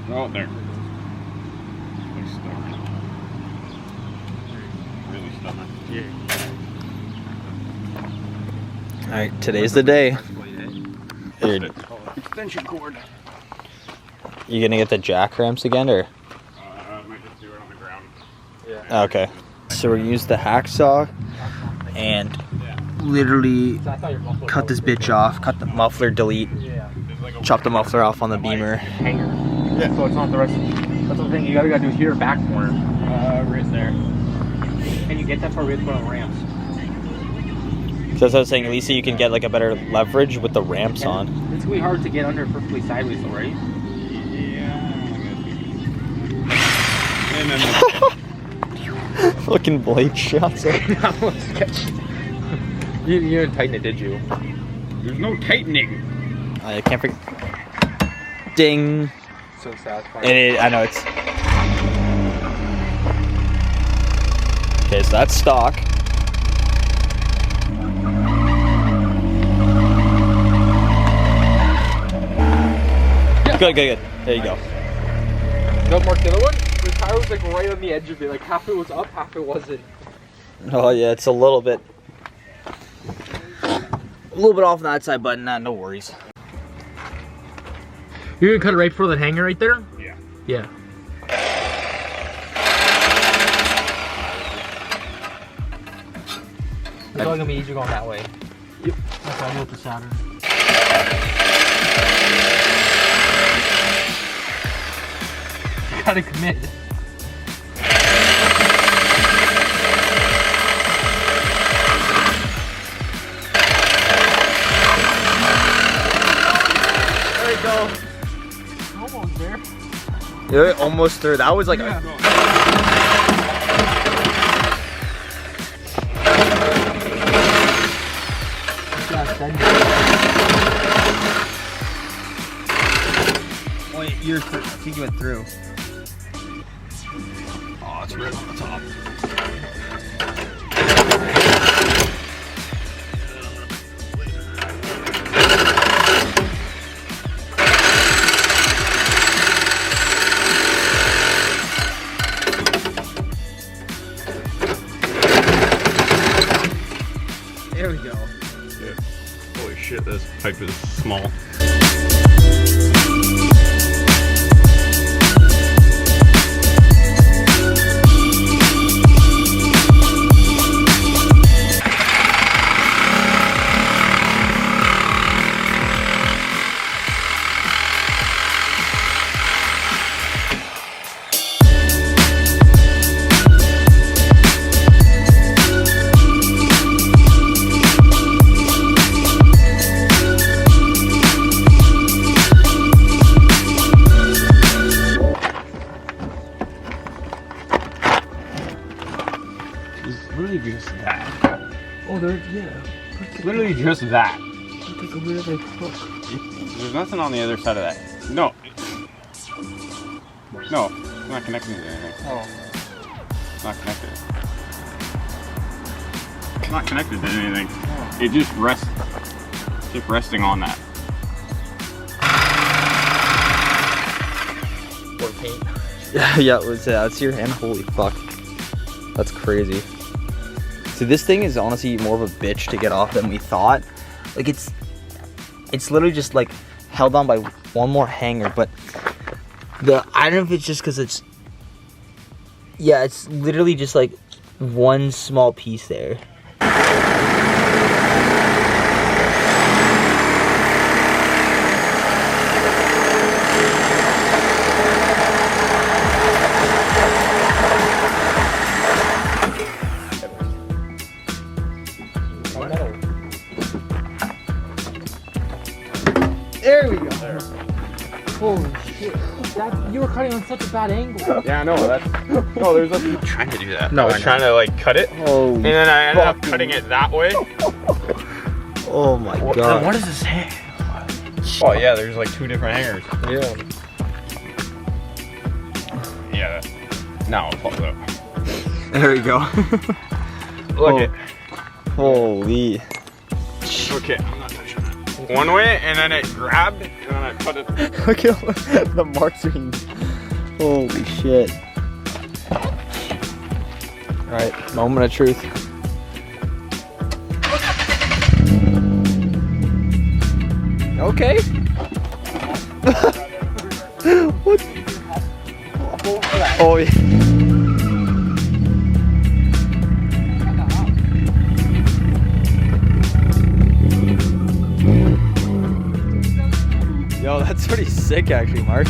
Oh, there. Really stubborn. Really stubborn. Yeah. Alright, today's the day. Extension cord. You gonna get the jack ramps again, or? I might just do it on the ground. Yeah. Okay. So we used the hacksaw and literally cut this bitch off, cut the muffler, delete, chop the muffler off on the Beamer. Hanger. Yeah. So it's not the rest. That's the thing you gotta do here, back corner. Right there. And you get that part right on the ramps. So that's what I was saying, at least you can get like a better leverage with the ramps on. It's gonna be hard to get under perfectly sideways though, right? Yeah. And then Fucking blade shots. You didn't tighten it, did you? there's no tightening. I can't forget. Ding. So satisfying. I know it's. Okay, so that's stock. Good. There you go. No, Mark, the other one, the tire was like right on the edge of it. Like half it was up, half it wasn't. Oh yeah, it's a little bit off on that side, but nah, no worries. You're gonna cut it right before that hanger right there? Yeah. Yeah. It's only gonna be easier going that way. Yep. That's how I do with the Saturn. You gotta commit. There we go. Almost there. You're almost through. That was like Yeah. Wait, I think you went through. Oh, it's right on the top. There we go. Yeah. Holy shit, this pipe is small. Literally just that. Oh, there, yeah. Literally just that. It's like a weird like hook. There's nothing on the other side of that. No. No, it's not connecting to anything. Oh. It's not connected. It's not connected to anything. Oh. It just rests. It's just resting on that. Or paint. Yeah, it's your hand. Holy fuck. That's crazy. So this thing is honestly more of a bitch to get off than we thought. Like it's literally just like held on by one more hanger, but I don't know if it's just because it's literally just like one small piece there. There we go. There. Holy shit. You were cutting on such a bad angle. Yeah, I know. No, there's nothing trying to do that. No, I was trying to like cut it, and then I ended up cutting it that way. Oh my god. What is this hanger? Oh yeah, there's like two different hangers. Yeah. Yeah. Now it falls out. There we go. Look it. Holy. Okay, I'm not touching that. one way and then it grabbed and then I put it. Look at the marks being. Holy shit. Alright, moment of truth. Okay. What? Oh yeah. Yo, that's pretty sick actually, Mark.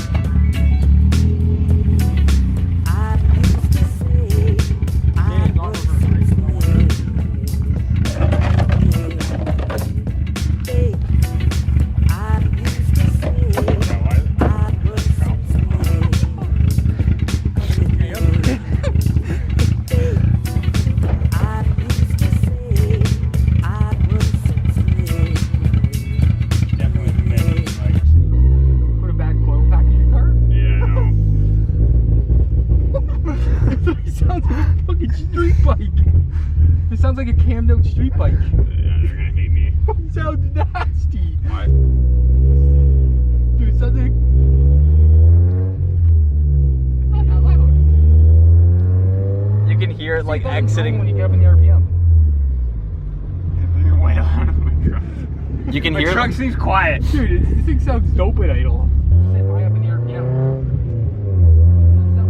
It sounds like a cammed out street bike. Yeah, they're gonna hate me. It sounds nasty. Why? Dude, it sounds like... It's not that loud. You can hear it like exiting when you get up in the RPM. Way on my truck. You can My hear truck seems quiet. Dude, this thing sounds dope at idle. Sit high up in the RPM. That's not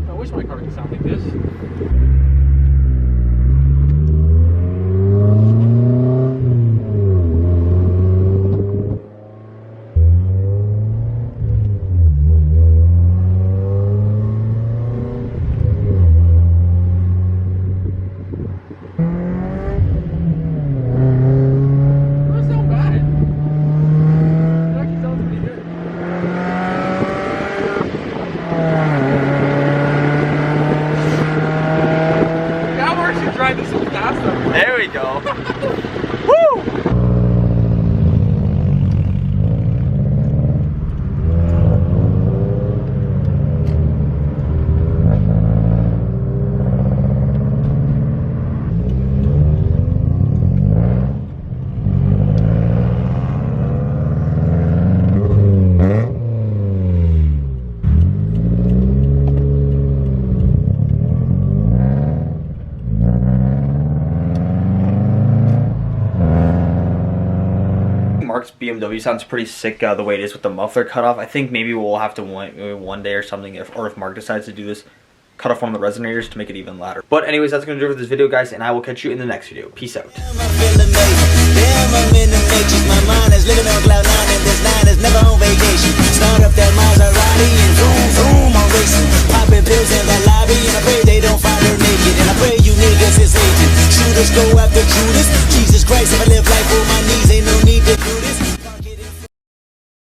bad. I wish my car could sound like this. There we go. Woo! Mark's BMW sounds pretty sick the way it is with the muffler cutoff. I think maybe we'll have to maybe one day or something, if Mark decides to do this, cut off one of the resonators to make it even louder. But anyways, that's gonna do it for this video, guys, and I will catch you in the next video. Peace out.